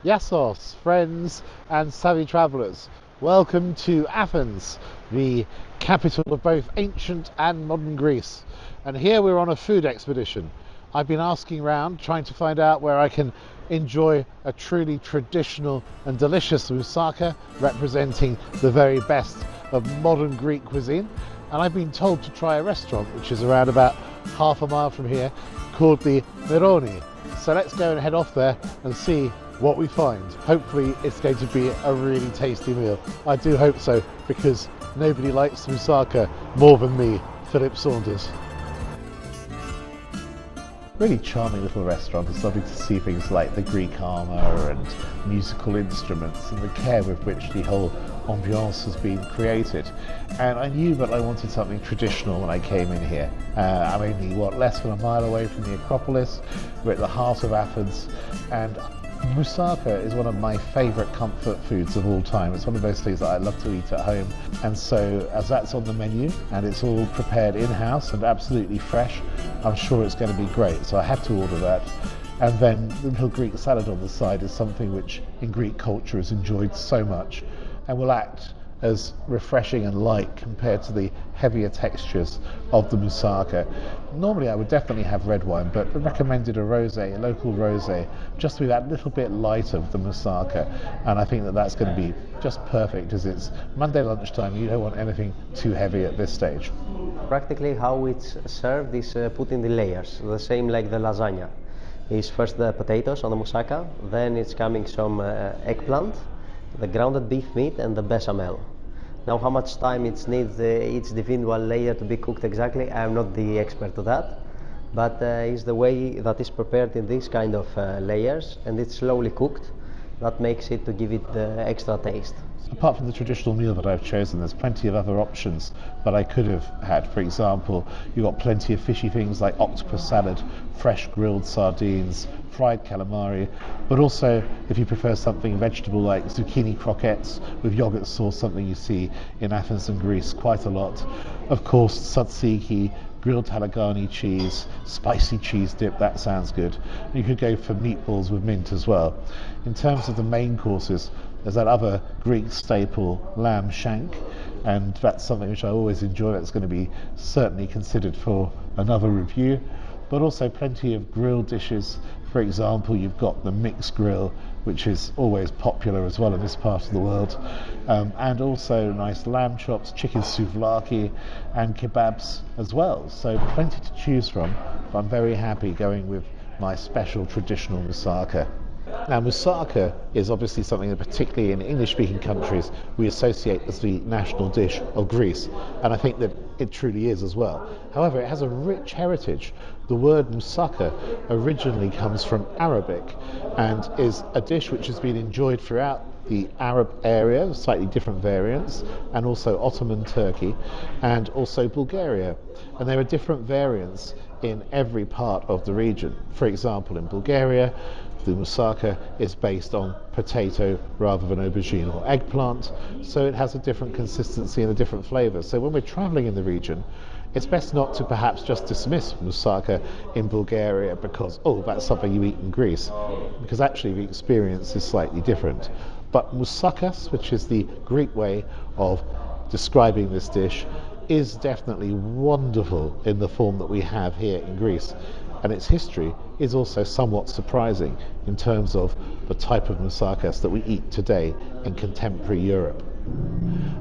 Yassos, friends and savvy travellers, welcome to Athens, the capital of both ancient and modern Greece. And here we're on a food expedition. I've been asking around, trying to find out where I can enjoy a truly traditional and delicious moussaka, representing the very best of modern Greek cuisine. And I've been told to try a restaurant which is around about half a mile from here, called the Mironi. So let's go and head off there and see what we find. Hopefully it's going to be a really tasty meal. I do hope so, because nobody likes moussaka more than me, Philip Saunders. Really charming little restaurant. It's lovely to see things like the Greek armour and musical instruments and the care with which the whole ambiance has been created. And I knew that I wanted something traditional when I came in here. I'm only, less than a mile away from the Acropolis. We're at the heart of Athens, and moussaka is one of my favourite comfort foods of all time. It's one of those things that I love to eat at home, and so as that's on the menu and it's all prepared in-house and absolutely fresh, I'm sure it's going to be great. So I had to order that. And then the little Greek salad on the side is something which in Greek culture is enjoyed so much and will act as refreshing and light compared to the heavier textures of the moussaka. Normally I would definitely have red wine, but I recommended a rosé, a local rosé, just to be that little bit lighter of the moussaka, and I think that that's going to be just perfect, as it's Monday lunchtime. You don't want anything too heavy at this stage. Practically how it's served is put in the layers, the same like the lasagna. Is first the potatoes on the moussaka, then it's coming some eggplant, the grounded beef meat and the bechamel. Now how much time it needs each individual layer to be cooked exactly, I'm not the expert to that, but it's the way that is prepared in these kind of layers, and it's slowly cooked. That makes it to give it the extra taste. Apart from the traditional meal that I've chosen, there's plenty of other options that I could have had. For example, you've got plenty of fishy things like octopus salad, fresh grilled sardines, fried calamari, but also if you prefer something vegetable like zucchini croquettes with yogurt sauce, something you see in Athens and Greece quite a lot. Of course, tzatziki, grilled Haligani cheese, spicy cheese dip, that sounds good. You could go for meatballs with mint as well. In terms of the main courses, there's that other Greek staple, lamb shank, and that's something which I always enjoy. That's going to be certainly considered for another review. But also plenty of grilled dishes. For example, you've got the mixed grill, which is always popular as well in this part of the world, and also nice lamb chops, chicken souvlaki and kebabs as well. So plenty to choose from, but I'm very happy going with my special traditional moussaka. Now, moussaka is obviously something that, particularly in English-speaking countries, we associate as the national dish of Greece, and I think that it truly is as well. However, it has a rich heritage. The word moussaka originally comes from Arabic and is a dish which has been enjoyed throughout the Arab area, slightly different variants, and also Ottoman Turkey, and also Bulgaria. And there are different variants in every part of the region. For example, in Bulgaria, the moussaka is based on potato rather than aubergine or eggplant, so it has a different consistency and a different flavour. So when we're travelling in the region, it's best not to perhaps just dismiss moussaka in Bulgaria because, oh, that's something you eat in Greece, because actually the experience is slightly different. But moussakas, which is the Greek way of describing this dish, is definitely wonderful in the form that we have here in Greece. And its history is also somewhat surprising in terms of the type of moussakas that we eat today in contemporary Europe.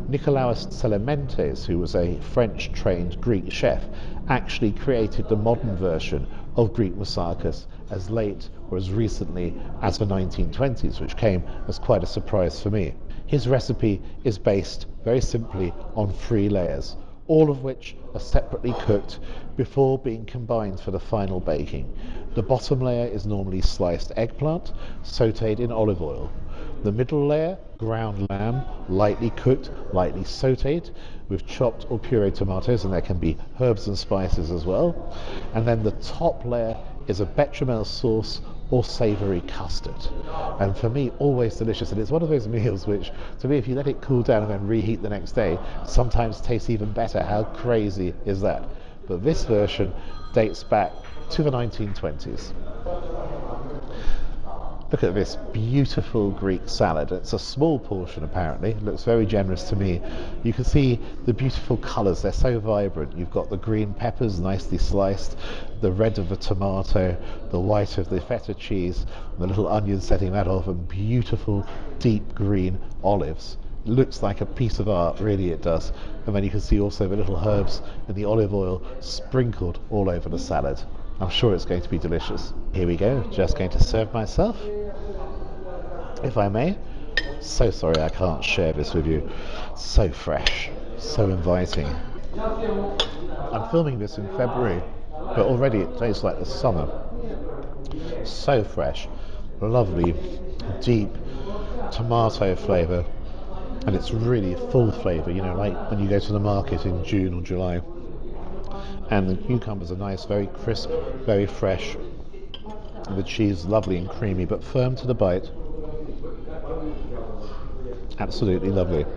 Nikolaos Tselementes, who was a French-trained Greek chef, actually created the modern version of Greek moussakas as late or as recently as the 1920s, which came as quite a surprise for me. His recipe is based very simply on 3 layers, all of which are separately cooked before being combined for the final baking. The bottom layer is normally sliced eggplant, sautéed in olive oil. The middle layer, ground lamb, lightly cooked, lightly sautéed with chopped or pureed tomatoes, and there can be herbs and spices as well. And then the top layer is a bechamel sauce or savoury custard. And for me, always delicious. And it's one of those meals which, to me, if you let it cool down and then reheat the next day, sometimes tastes even better. How crazy is that? But this version dates back to the 1920s. Look at this beautiful Greek salad. It's a small portion apparently. It looks very generous to me. You can see the beautiful colours. They're so vibrant. You've got the green peppers nicely sliced, the red of the tomato, the white of the feta cheese, and the little onion setting that off, and beautiful deep green olives. It looks like a piece of art, really it does. And then you can see also the little herbs and the olive oil sprinkled all over the salad. I'm sure it's going to be delicious. Here we go, just going to serve myself, if I may. So sorry I can't share this with you. So fresh, so inviting. I'm filming this in February, but already it tastes like the summer. So fresh, lovely, deep tomato flavour, and it's really full flavour, you know, like when you go to the market in June or July. And the cucumbers are nice, very crisp, very fresh. And the cheese lovely and creamy, but firm to the bite. Absolutely lovely.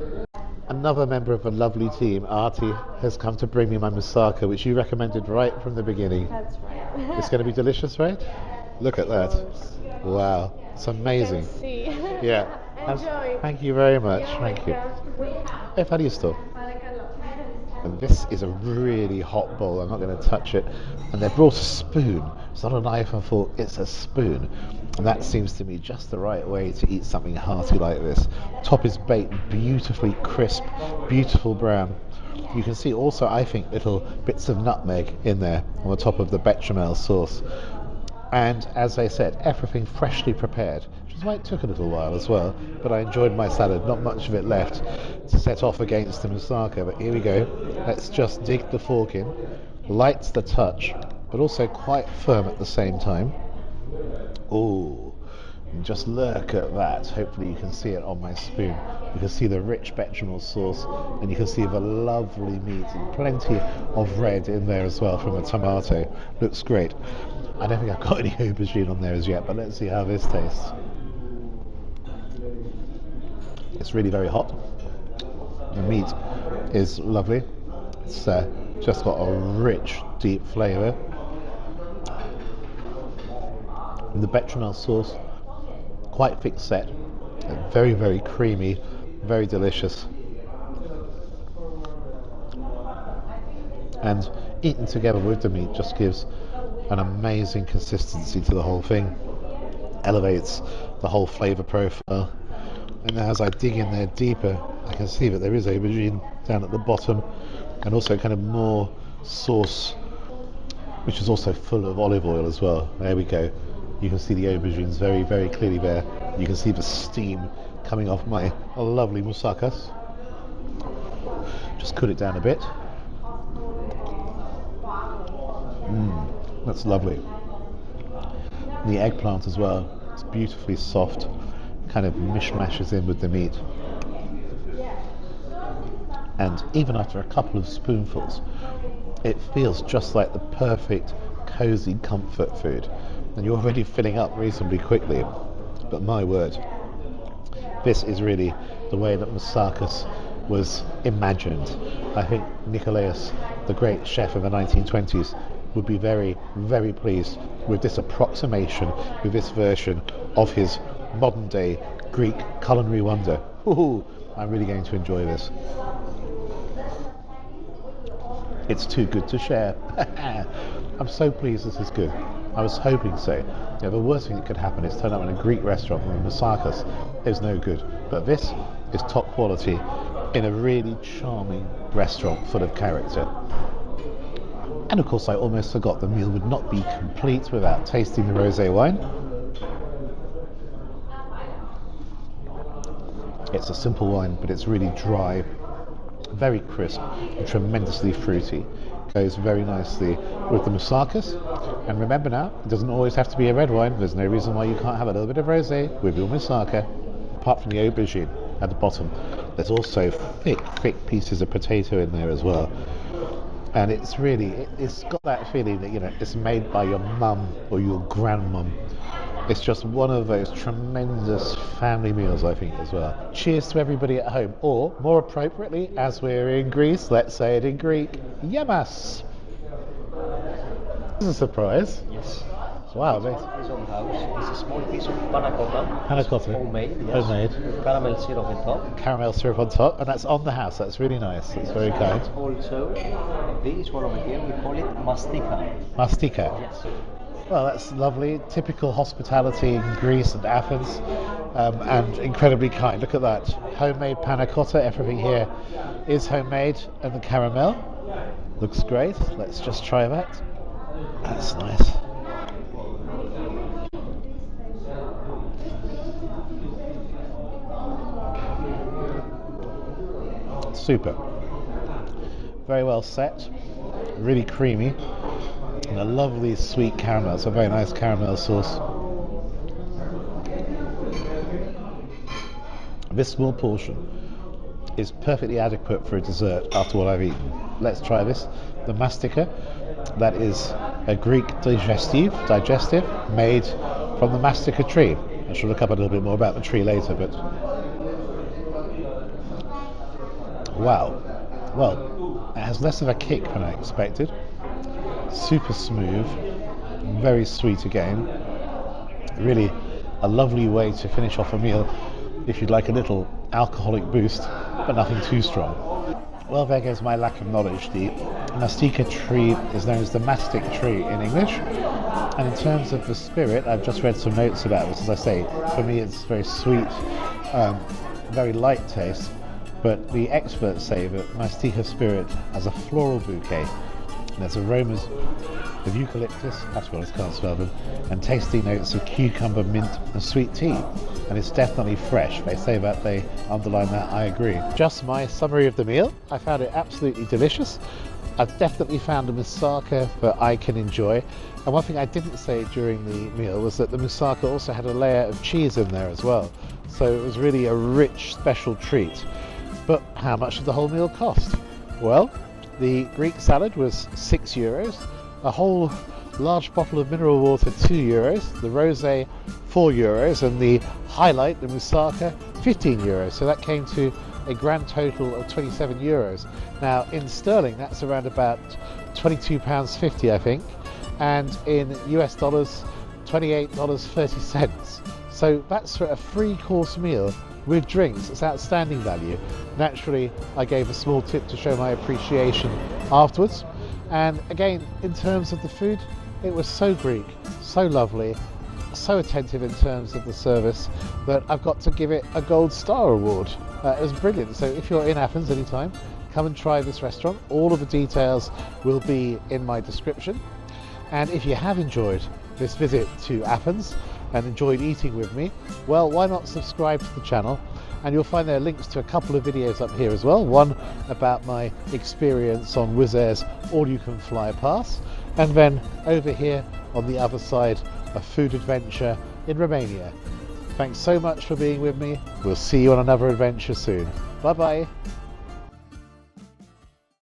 Another member of a lovely team, Artie, has come to bring me my moussaka, which you recommended right from the beginning. That's right. It's going to be delicious, right? Look at that. Wow, it's amazing. See. Yeah. Enjoy. Thank you very much. Thank you. Ευχαριστώ. And this is a really hot bowl. I'm not going to touch it. And they brought a spoon. It's not a knife and fork, it's a spoon. And that seems to me just the right way to eat something hearty like this. Top is baked beautifully crisp, beautiful brown. You can see also, I think, little bits of nutmeg in there on the top of the bechamel sauce. And as I said, everything freshly prepared, which is why it took a little while as well. But I enjoyed my salad, not much of it left to set off against the moussaka. But here we go. Let's just dig the fork in. Light to the touch, but also quite firm at the same time. Ooh, and just look at that. Hopefully you can see it on my spoon. You can see the rich bechamel sauce, and you can see the lovely meat and plenty of red in there as well from the tomato. Looks great. I don't think I've got any aubergine on there as yet, but let's see how this tastes. It's really very hot. The meat is lovely. It's just got a rich, deep flavour. The bechamel sauce, quite thick set, very, very creamy, very delicious. And eaten together with the meat just gives an amazing consistency to the whole thing, elevates the whole flavour profile. And as I dig in there deeper, I can see that there is aubergine down at the bottom, and also kind of more sauce, which is also full of olive oil as well. There we go. You can see the aubergines very, very clearly there. You can see the steam coming off my lovely moussakas. Just cool it down a bit. That's lovely. The eggplant as well, it's beautifully soft, kind of mishmashes in with the meat. And even after a couple of spoonfuls, it feels just like the perfect, cozy comfort food. And you're already filling up reasonably quickly. But my word, this is really the way that moussakas was imagined. I think Nicolaus, the great chef of the 1920s, would be very, very pleased with this approximation, with this version of his modern day Greek culinary wonder. Ooh, I'm really going to enjoy this. It's too good to share. I'm so pleased this is good. I was hoping so. You know, the worst thing that could happen is turn up in a Greek restaurant and the moussakas is no good. But this is top quality in a really charming restaurant full of character. And of course I almost forgot, the meal would not be complete without tasting the rosé wine. It's a simple wine, but it's really dry, very crisp and tremendously fruity. Goes very nicely with the moussakas. And remember now, it doesn't always have to be a red wine. There's no reason why you can't have a little bit of rosé with your moussaka. Apart from the aubergine at the bottom, there's also thick pieces of potato in there as well. And it's really, it's got that feeling that, you know, it's made by your mum or your grandmum. It's just one of those tremendous family meals, I think, as well. Cheers to everybody at home, or more appropriately, as we're in Greece, let's say it in Greek, Yemas. This is a surprise. Yes. Wow, This amazing. one is on house. It's a small piece of panna cotta. Panna cotta. Homemade, yes. Homemade. With caramel syrup on top. Caramel syrup on top, and that's on the house. That's really nice. That's very kind. Also, this one over here, we call it mastika. Mastika. Yes. Well, that's lovely. Typical hospitality in Greece and Athens, and incredibly kind. Look at that. Homemade panna cotta. Everything here is homemade, and the caramel looks great. Let's just try that. That's nice. Super. Very well set. Really creamy. And a lovely sweet caramel. It's a very nice caramel sauce. This small portion is perfectly adequate for a dessert after what I've eaten. Let's try this. The mastika. That is a Greek digestif made from the mastika tree. I shall look up a little bit more about the tree later, but wow. Well, it has less of a kick than I expected. Super smooth, very sweet again. Really a lovely way to finish off a meal if you'd like a little alcoholic boost, but nothing too strong. Well, there goes my lack of knowledge. The mastika tree is known as the mastic tree in English. And in terms of the spirit, I've just read some notes about this. As I say, for me it's very sweet, very light taste. But the experts say that mastika spirit has a floral bouquet. There's aromas of eucalyptus, that's what I can't spell them, and tasty notes of cucumber, mint and sweet tea. And it's definitely fresh. They say that, they underline that, I agree. Just my summary of the meal. I found it absolutely delicious. I've definitely found a moussaka that I can enjoy. And one thing I didn't say during the meal was that the moussaka also had a layer of cheese in there as well. So it was really a rich, special treat. But how much did the whole meal cost? Well, the Greek salad was €6, a whole large bottle of mineral water €2, the rosé €4, and the highlight, the moussaka, €15. So that came to a grand total of €27. Now in sterling, that's around about £22.50, I think, and in US dollars, $28.30. So that's for a 3-course meal with drinks. It's outstanding value. Naturally, I gave a small tip to show my appreciation afterwards. And again, in terms of the food, it was so Greek, so lovely, so attentive in terms of the service that I've got to give it a gold star award. It was brilliant. So if you're in Athens anytime, come and try this restaurant. All of the details will be in my description. And if you have enjoyed this visit to Athens and enjoyed eating with me, well, why not subscribe to the channel? And you'll find there links to a couple of videos up here as well. One about my experience on Wizz Air's all-you-can-fly pass, and then over here on the other side, a food adventure in Romania. Thanks so much for being with me. We'll see you on another adventure soon. Bye bye.